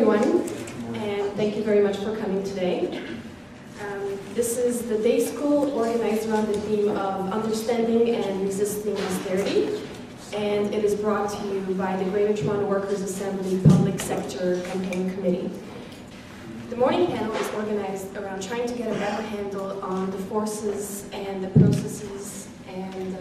everyone, and thank you very much for coming today. This is the day school organized around the theme of understanding and resisting austerity, and it is brought to you by the Greater Toronto Workers' Assembly Public Sector Campaign Committee. The morning panel is organized around trying to get a better handle on the forces and the processes and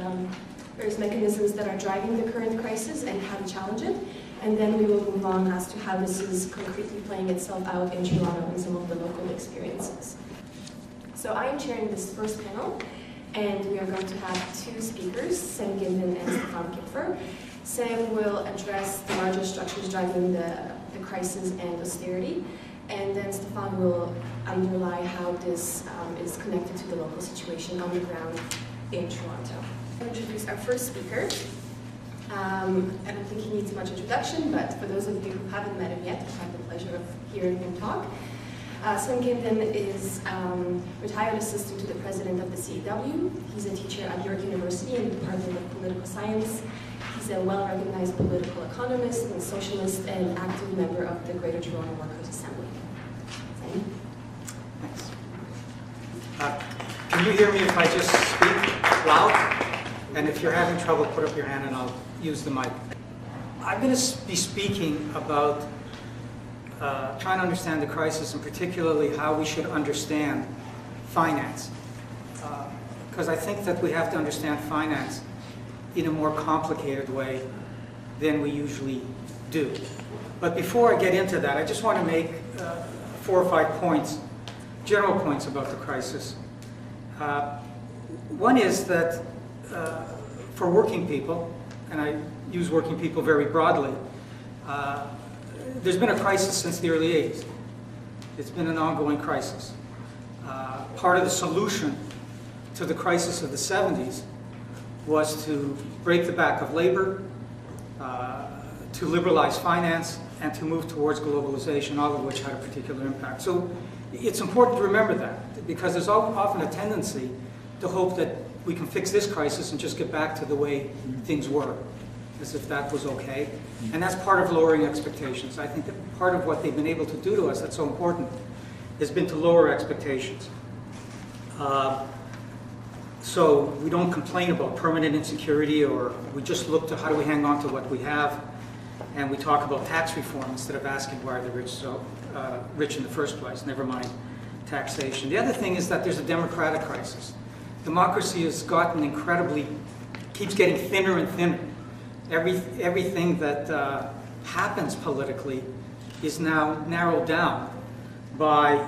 various mechanisms that are driving the current crisis and how to challenge it. And then we will move on as to how this is concretely playing itself out in Toronto and some of the local experiences. So I am chairing this first panel, and we are going to have two speakers, Sam Gindin and Stefan Kipfer. Sam will address the larger structures driving the crisis and austerity, and then Stefan will underlie how this is connected to the local situation on the ground in Toronto. I'll introduce our first speaker. I don't think he needs much introduction, but for those of you who haven't met him yet, I've had the pleasure of hearing him talk. Sam Gindin is retired assistant to the president of the CEW. He's a teacher at York University in the Department of Political Science. He's a well-recognized political economist and socialist and active member of the Greater Toronto Workers' Assembly. Sam? Thanks. Can you hear me if I just speak loud? And if you're having trouble, put up your hand and I'll use the mic. I'm going to be speaking about trying to understand the crisis, and particularly how we should understand finance. Because I think that we have to understand finance in a more complicated way than we usually do. But before I get into that, I just want to make 4 or 5 points, general points about the crisis. One is that for working people, and I use working people very broadly, there's been a crisis since the early 80s. It's been an ongoing crisis. Part of the solution to the crisis of the 70s was to break the back of labor, to liberalize finance, and to move towards globalization, all of which had a particular impact. So it's important to remember that, because there's often a tendency to hope that we can fix this crisis and just get back to the way things were, as if that was okay. And that's part of lowering expectations. I think that part of what they've been able to do to us that's so important has been to lower expectations. So we don't complain about permanent insecurity, or we just look to how do we hang on to what we have, and we talk about tax reform instead of asking why are the rich so rich in the first place, never mind taxation. The other thing is that there's a democratic crisis. Democracy has gotten keeps getting thinner and thinner. Everything that happens politically is now narrowed down by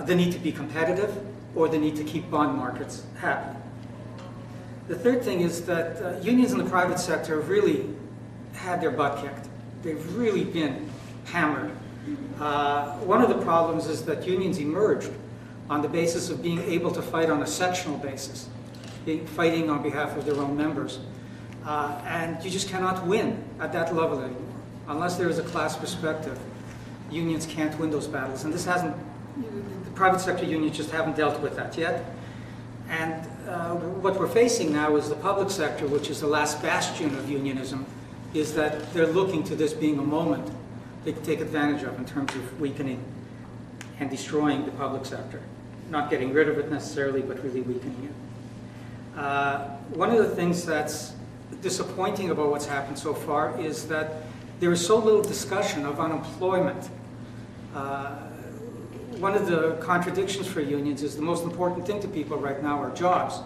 the need to be competitive or the need to keep bond markets happy. The third thing is that unions in the private sector have really had their butt kicked. They've really been hammered. One of the problems is that unions emerged on the basis of being able to fight on a sectional basis, fighting on behalf of their own members. And you just cannot win at that level anymore. Unless there is a class perspective, unions can't win those battles. And the private sector unions just haven't dealt with that yet. And what we're facing now is the public sector, which is the last bastion of unionism, is that they're looking to this being a moment they can take advantage of in terms of weakening and destroying the public sector. Not getting rid of it necessarily, but really weakening it. One of the things that's disappointing about what's happened so far is that there is so little discussion of unemployment. One of the contradictions for unions is the most important thing to people right now are jobs.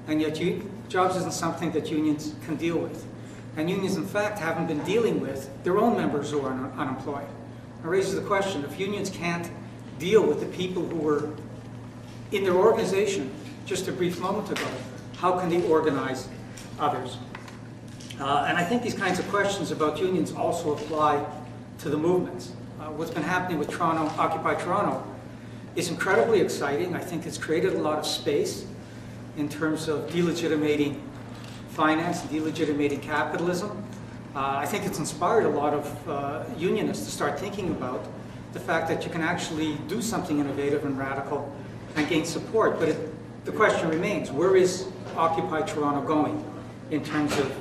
And yet jobs isn't something that unions can deal with. And unions, in fact, haven't been dealing with their own members who are unemployed. It raises the question, if unions can't deal with the people who were in their organization just a brief moment ago, how can they organize others? And I think these kinds of questions about unions also apply to the movements. What's been happening with Occupy Toronto is incredibly exciting. I think it's created a lot of space in terms of delegitimating finance, delegitimating capitalism. I think it's inspired a lot of unionists to start thinking about the fact that you can actually do something innovative and radical and gain support. But the question remains, where is Occupy Toronto going in terms of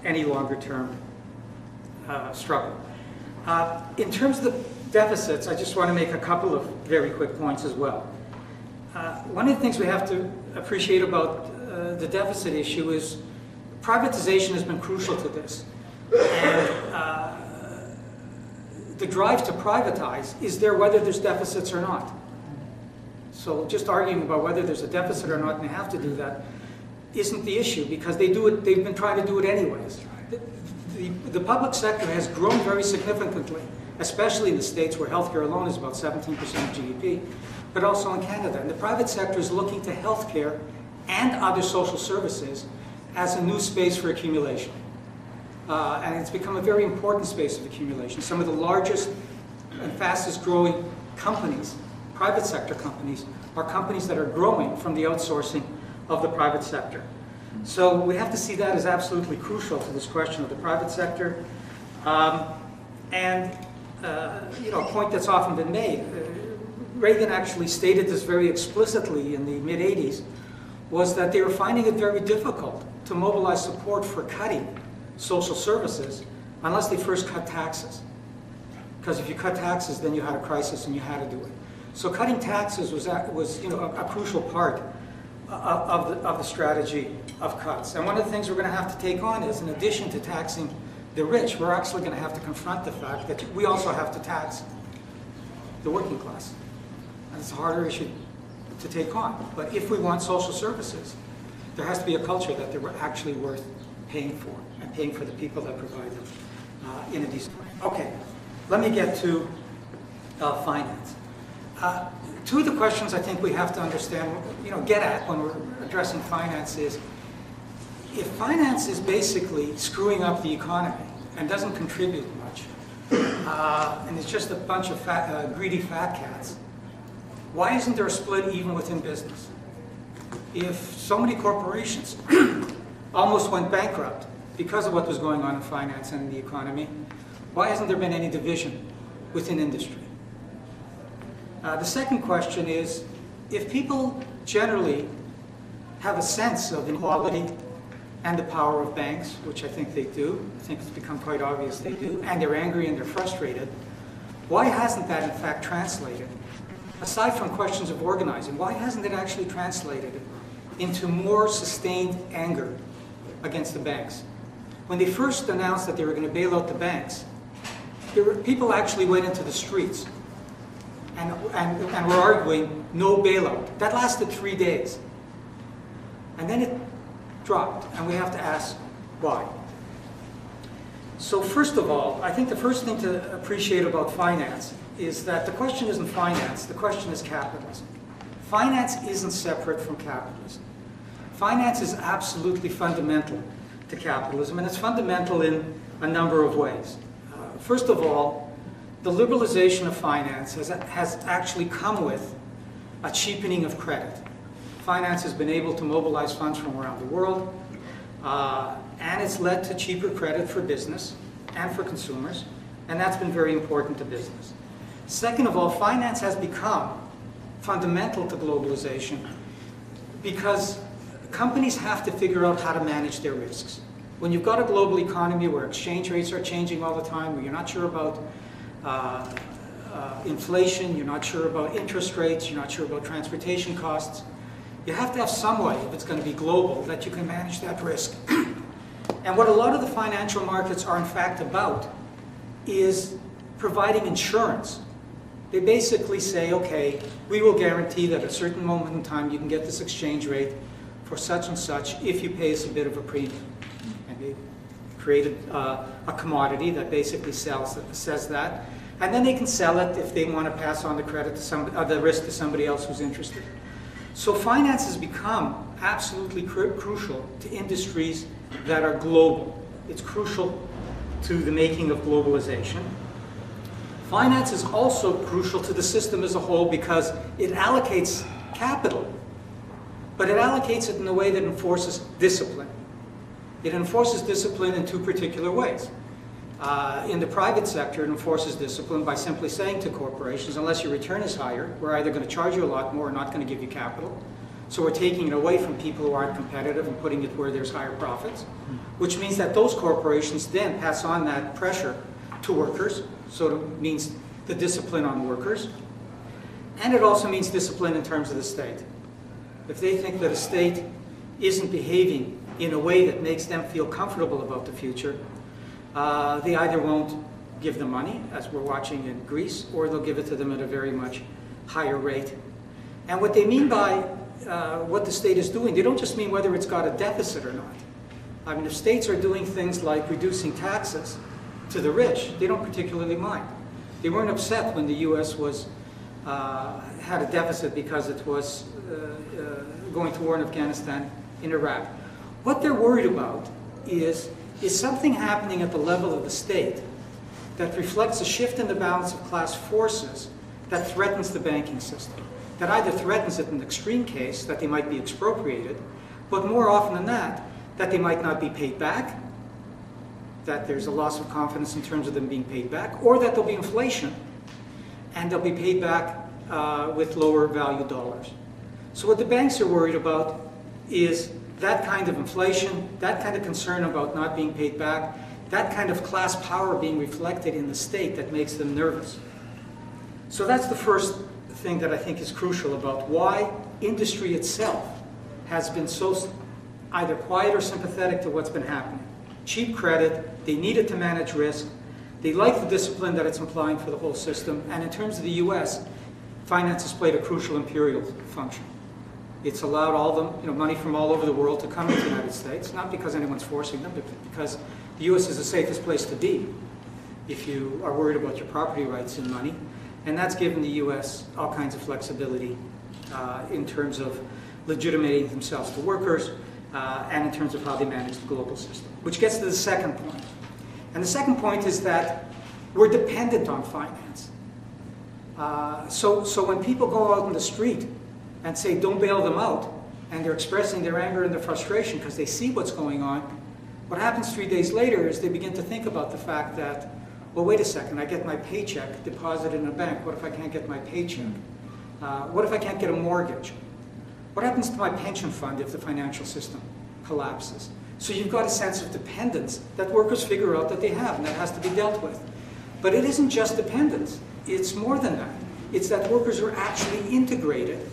any longer term struggle? In terms of the deficits, I just want to make a couple of very quick points as well. One of the things we have to appreciate about the deficit issue is privatization has been crucial to this. And the drive to privatize is there whether there's deficits or not. So just arguing about whether there's a deficit or not and they have to do that isn't the issue, because they've been trying to do it anyways. The public sector has grown very significantly, especially in the States where healthcare alone is about 17% of GDP, but also in Canada. And the private sector is looking to healthcare and other social services as a new space for accumulation. And it's become a very important space of accumulation. Some of the largest and fastest growing companies, private sector companies, are companies that are growing from the outsourcing of the private sector. So we have to see that as absolutely crucial to this question of the private sector. A point that's often been made, Reagan actually stated this very explicitly in the mid-'80s, was that they were finding it very difficult to mobilize support for cutting social services unless they first cut taxes. Because if you cut taxes, then you had a crisis and you had to do it. So cutting taxes was a crucial part of the strategy of cuts. And one of the things we're going to have to take on is, in addition to taxing the rich, we're actually going to have to confront the fact that we also have to tax the working class. And it's a harder issue to take on. But if we want social services, there has to be a culture that they're actually worth paying for, and paying for the people that provide them in a decent way. Okay, let me get to finance. Two of the questions I think we have to understand, get at when we're addressing finance is, if finance is basically screwing up the economy and doesn't contribute much, and it's just a bunch of greedy fat cats, why isn't there a split even within business? If so many corporations almost went bankrupt because of what was going on in finance and in the economy, why hasn't there been any division within industry? The second question is, if people generally have a sense of inequality and the power of banks, which I think they do, I think it's become quite obvious they do, and they're angry and they're frustrated, why hasn't that in fact translated? Aside from questions of organizing, why hasn't it actually translated into more sustained anger against the banks? When they first announced that they were going to bail out the banks, people actually went into the streets and were arguing no bailout. That lasted 3 days. And then it dropped, and we have to ask why. So first of all, I think the first thing to appreciate about finance is that the question isn't finance, the question is capitalism. Finance isn't separate from capitalism. Finance is absolutely fundamental to capitalism, and it's fundamental in a number of ways. First of all, the liberalization of finance has actually come with a cheapening of credit. Finance has been able to mobilize funds from around the world, and it's led to cheaper credit for business and for consumers, and that's been very important to business. Second of all, finance has become fundamental to globalization because companies have to figure out how to manage their risks. When you've got a global economy where exchange rates are changing all the time, where you're not sure about inflation, you're not sure about interest rates, you're not sure about transportation costs, you have to have some way, if it's going to be global, that you can manage that risk. And what a lot of the financial markets are in fact about is providing insurance. They basically say, okay, we will guarantee that at a certain moment in time you can get this exchange rate for such and such if you pay us a bit of a premium. And they created a commodity that basically says that. And then they can sell it if they want to pass on the credit to the risk to somebody else who's interested. So finance has become absolutely crucial to industries that are global. It's crucial to the making of globalization. Finance is also crucial to the system as a whole because it allocates capital, but it allocates it in a way that enforces discipline. It enforces discipline in two particular ways. In the private sector, it enforces discipline by simply saying to corporations, unless your return is higher, we're either going to charge you a lot more or not going to give you capital. So we're taking it away from people who aren't competitive and putting it where there's higher profits, which means that those corporations then pass on that pressure to workers. So it means the discipline on workers. And it also means discipline in terms of the state. If they think that a state isn't behaving in a way that makes them feel comfortable about the future, they either won't give them money, as we're watching in Greece, or they'll give it to them at a very much higher rate. And what they mean by what the state is doing, they don't just mean whether it's got a deficit or not. I mean, if states are doing things like reducing taxes to the rich, they don't particularly mind. They weren't upset when the U.S. had a deficit because it was going to war in Afghanistan, in Iraq. What they're worried about is something happening at the level of the state that reflects a shift in the balance of class forces that threatens the banking system. That either threatens it in an extreme case, that they might be expropriated, but more often than that they might not be paid back, that there's a loss of confidence in terms of them being paid back, or that there'll be inflation and they'll be paid back with lower value dollars. So what the banks are worried about is that kind of inflation, that kind of concern about not being paid back, that kind of class power being reflected in the state that makes them nervous. So that's the first thing that I think is crucial about why industry itself has been so either quiet or sympathetic to what's been happening. Cheap credit, they need it to manage risk, they like the discipline that it's implying for the whole system, and in terms of the US, finance has played a crucial imperial function. It's allowed all the money from all over the world to come to the United States, not because anyone's forcing them, but because the US is the safest place to be if you are worried about your property rights in money. And that's given the US all kinds of flexibility in terms of legitimating themselves to workers and in terms of how they manage the global system. Which gets to the second point. And the second point is that we're dependent on finance. So when people go out in the street and say, don't bail them out, and they're expressing their anger and their frustration because they see what's going on, what happens 3 days later is they begin to think about the fact that, well, wait a second, I get my paycheck deposited in a bank. What if I can't get my paycheck? What if I can't get a mortgage? What happens to my pension fund if the financial system collapses? So you've got a sense of dependence that workers figure out that they have, and that has to be dealt with. But it isn't just dependence. It's more than that. It's that workers are actually integrated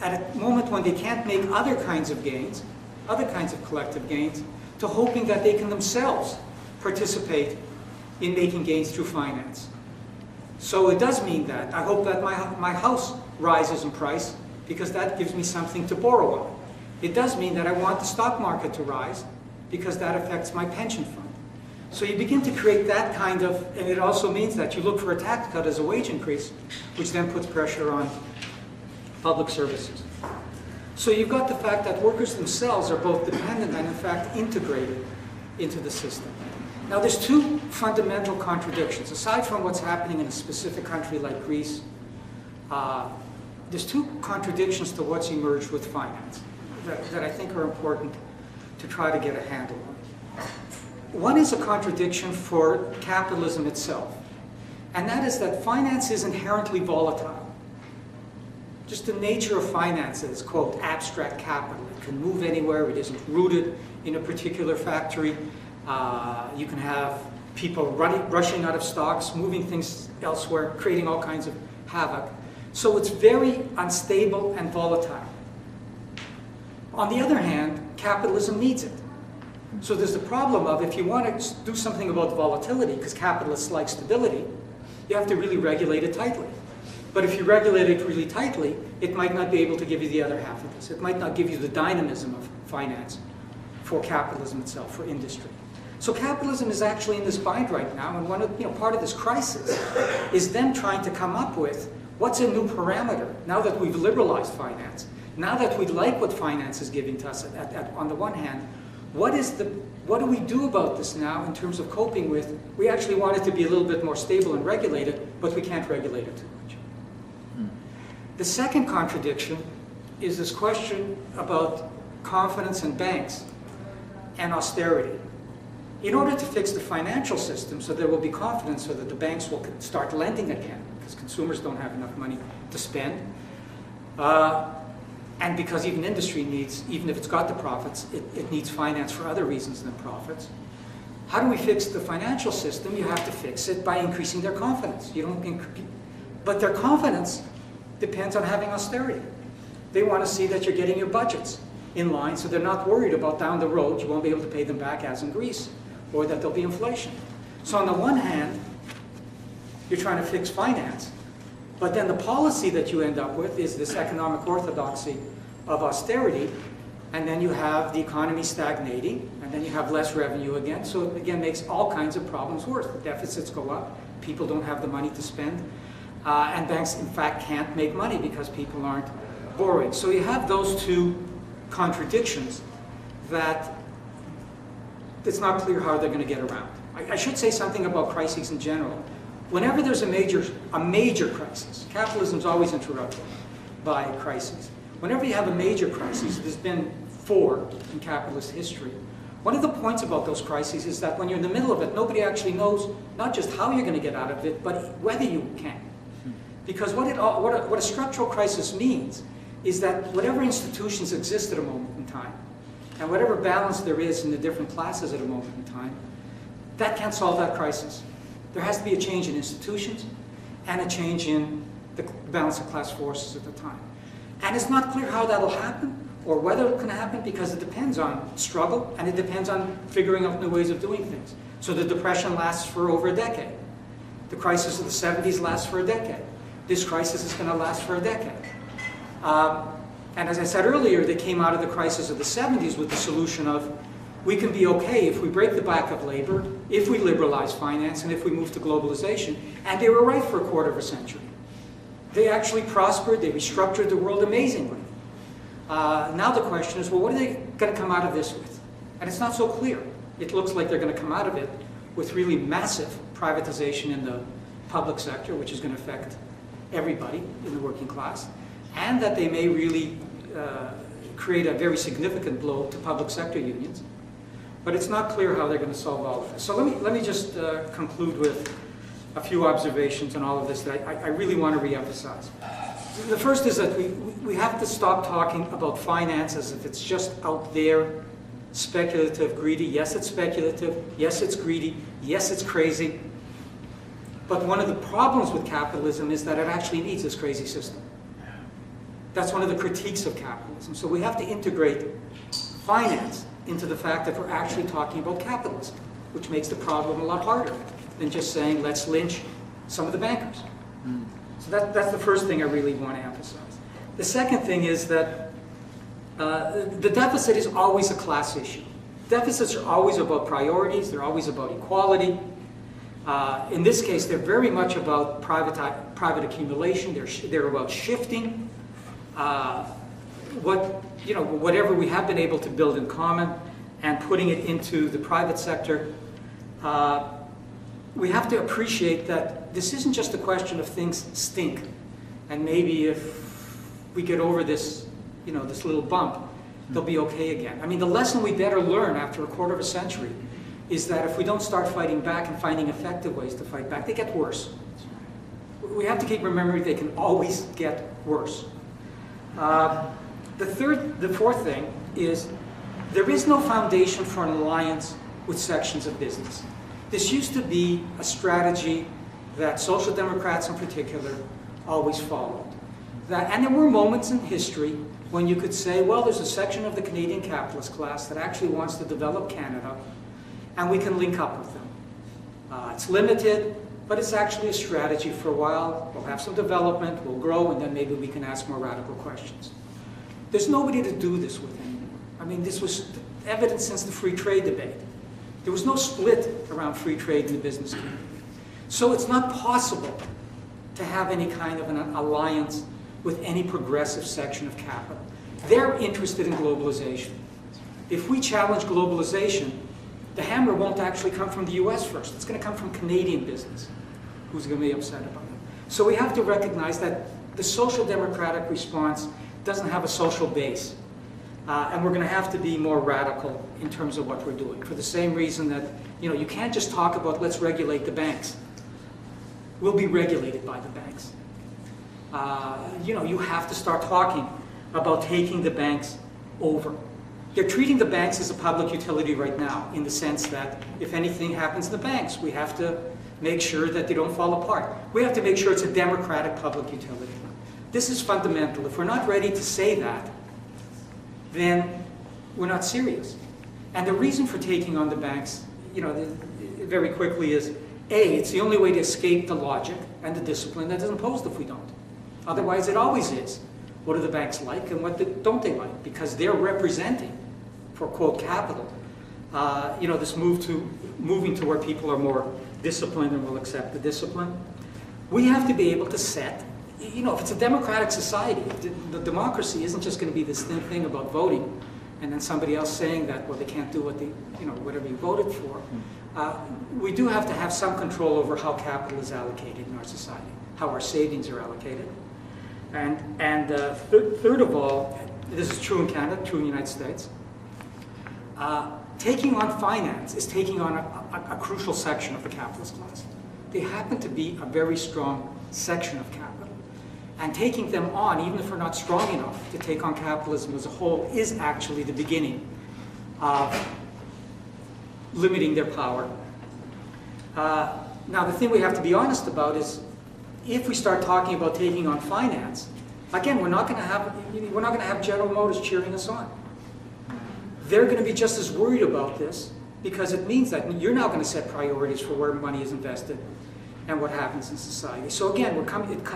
at a moment when they can't make other kinds of gains, other kinds of collective gains, to hoping that they can themselves participate in making gains through finance. So it does mean that. I hope that my house rises in price because that gives me something to borrow on. It does mean that I want the stock market to rise because that affects my pension fund. So you begin to create that kind of, and it also means that you look for a tax cut as a wage increase, which then puts pressure on public services. So you've got the fact that workers themselves are both dependent and in fact integrated into the system. Now there's two fundamental contradictions. Aside from what's happening in a specific country like Greece, there's two contradictions to what's emerged with finance that I think are important to try to get a handle on. One is a contradiction for capitalism itself, and that is that finance is inherently volatile. Just the nature of finance is, quote, abstract capital. It can move anywhere. It isn't rooted in a particular factory. You can have people rushing out of stocks, moving things elsewhere, creating all kinds of havoc. So it's very unstable and volatile. On the other hand, capitalism needs it. So there's the problem of if you want to do something about volatility, because capitalists like stability, you have to really regulate it tightly. But if you regulate it really tightly, it might not be able to give you the other half of this. It might not give you the dynamism of finance for capitalism itself, for industry. So capitalism is actually in this bind right now, and part of this crisis is them trying to come up with what's a new parameter now that we've liberalized finance, now that we like what finance is giving to us on the one hand. What do we do about this now in terms of coping with? We actually want it to be a little bit more stable and regulated, but we can't regulate it too much. The second contradiction is this question about confidence in banks and austerity. In order to fix the financial system so there will be confidence so that the banks will start lending again, because consumers don't have enough money to spend, and because even industry needs, even if it's got the profits, it needs finance for other reasons than profits. How do we fix the financial system? You have to fix it by increasing their confidence. But their confidence depends on having austerity. They want to see that you're getting your budgets in line, so they're not worried about down the road you won't be able to pay them back as in Greece, or that there'll be inflation. So on the one hand, you're trying to fix finance, but then the policy that you end up with is this economic orthodoxy of austerity, and then you have the economy stagnating, and then you have less revenue again, so it again makes all kinds of problems worse. The deficits go up, people don't have the money to spend, and banks in fact can't make money because people aren't borrowing. So you have those two contradictions that it's not clear how they're going to get around. I should say something about crises in general. Whenever there's a major crisis, capitalism is always interrupted by crises. Whenever you have a major crisis, there's been 4 in capitalist history. One of the points about those crises is that when you're in the middle of it, nobody actually knows not just how you're going to get out of it, but whether you can. Because what a structural crisis means is that whatever institutions exist at a moment in time, and whatever balance there is in the different classes at a moment in time, that can't solve that crisis. There has to be a change in institutions and a change in the balance of class forces at the time. And it's not clear how that'll happen or whether it can happen because it depends on struggle and it depends on figuring out new ways of doing things. So the Depression lasts for over a decade. The crisis of the 70s lasts for a decade. This crisis is going to last for a decade. And as I said earlier, they came out of the crisis of the 70s with the solution of we can be okay if we break the back of labor, if we liberalize finance, and if we move to globalization. And they were right for a quarter of a century. They actually prospered, they restructured the world amazingly. Now the question is, well, what are they going to come out of this with? And it's not so clear. It looks like they're going to come out of it with really massive privatization in the public sector, which is going to affect everybody in the working class, and that they may really create a very significant blow to public sector unions. But it's not clear how they're going to solve all of this. So let me just conclude with a few observations on all of this that I really want to re-emphasize. The first is that we have to stop talking about finance as if it's just out there, speculative, greedy. Yes, it's speculative. Yes, it's greedy. Yes, it's crazy. But one of the problems with capitalism is that it actually needs this crazy system. That's one of the critiques of capitalism. So we have to integrate finance into the fact that we're actually talking about capitalism, which makes the problem a lot harder than just saying, let's lynch some of the bankers. So that's the first thing I really want to emphasize. The second thing is that the deficit is always a class issue. Deficits are always about priorities. They're always about equality. In this case, they're very much about private accumulation. They're about shifting whatever we have been able to build in common and putting it into the private sector. We have to appreciate that this isn't just a question of things stink, and maybe if we get over this, this little bump, they'll be okay again. I mean, the lesson we better learn after a quarter of a century is that if we don't start fighting back and finding effective ways to fight back, they get worse. We have to keep remembering they can always get worse. The fourth thing is there is no foundation for an alliance with sections of business. This used to be a strategy that Social Democrats in particular always followed. And there were moments in history when you could say, well, there's a section of the Canadian capitalist class that actually wants to develop Canada, and we can link up with them. It's limited, but it's actually a strategy for a while. We'll have some development, we'll grow, and then maybe we can ask more radical questions. There's nobody to do this with anymore. I mean, this was evident since the free trade debate. There was no split around free trade in the business community. So it's not possible to have any kind of an alliance with any progressive section of capital. They're interested in globalization. If we challenge globalization, the hammer won't actually come from the US first. It's going to come from Canadian business, who's going to be upset about it. So we have to recognize that the social democratic response doesn't have a social base. And we're going to have to be more radical in terms of what we're doing, for the same reason that you can't just talk about let's regulate the banks. We'll be regulated by the banks. You have to start talking about taking the banks over. they're treating the banks as a public utility right now, in the sense that if anything happens to the banks, we have to make sure that they don't fall apart. We have to make sure it's a democratic public utility. This is fundamental. If we're not ready to say that, then we're not serious. And the reason for taking on the banks, very quickly is, A, it's the only way to escape the logic and the discipline that is imposed if we don't. Otherwise, it always is. What do the banks like and what don't they like? Because they're representing, for quote, capital, this moving to where people are more disciplined and will accept the discipline. We have to be able to set, if it's a democratic society, the democracy isn't just going to be this thin thing about voting and then somebody else saying that, well, they can't do what whatever you voted for. We do have to have some control over how capital is allocated in our society, how our savings are allocated. And third of all, this is true in Canada, true in the United States, taking on finance is taking on a crucial section of the capitalist class. They happen to be a very strong section of capital. And taking them on, even if we're not strong enough to take on capitalism as a whole, is actually the beginning of limiting their power. Now, the thing we have to be honest about is, if we start talking about taking on finance, again, we're not going to have General Motors cheering us on. They're going to be just as worried about this, because it means that you're now going to set priorities for where money is invested and what happens in society. So again,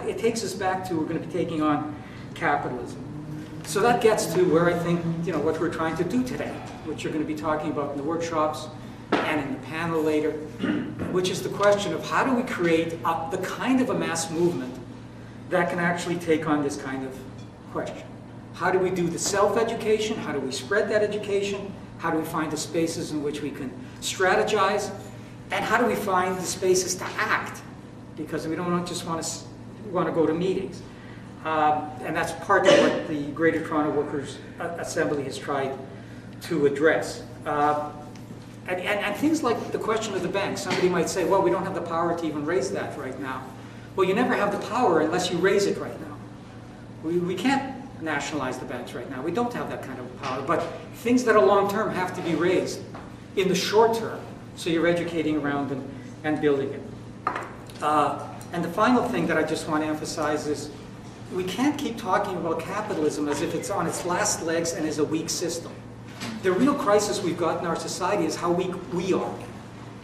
it takes us back to, we're going to be taking on capitalism. So that gets to where I think, what we're trying to do today, which you're going to be talking about in the workshops and in the panel later, which is the question of how do we create the kind of a mass movement that can actually take on this kind of question. How do we do the self-education? How do we spread that education? How do we find the spaces in which we can strategize? And how do we find the spaces to act? Because we don't just want to go to meetings. And that's part of what the Greater Toronto Workers' Assembly has tried to address. And things like the question of the bank. Somebody might say, well, we don't have the power to even raise that right now. Well, you never have the power unless you raise it right now. We can't nationalize the banks right now. We don't have that kind of power. But things that are long-term have to be raised in the short term. So you're educating around and building it. And the final thing that I just want to emphasize is we can't keep talking about capitalism as if it's on its last legs and is a weak system. The real crisis we've got in our society is how weak we are.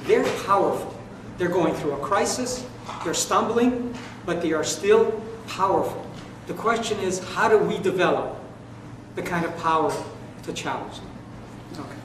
They're powerful. They're going through a crisis. They're stumbling, but they are still powerful. The question is, how do we develop the kind of power to challenge them? Okay.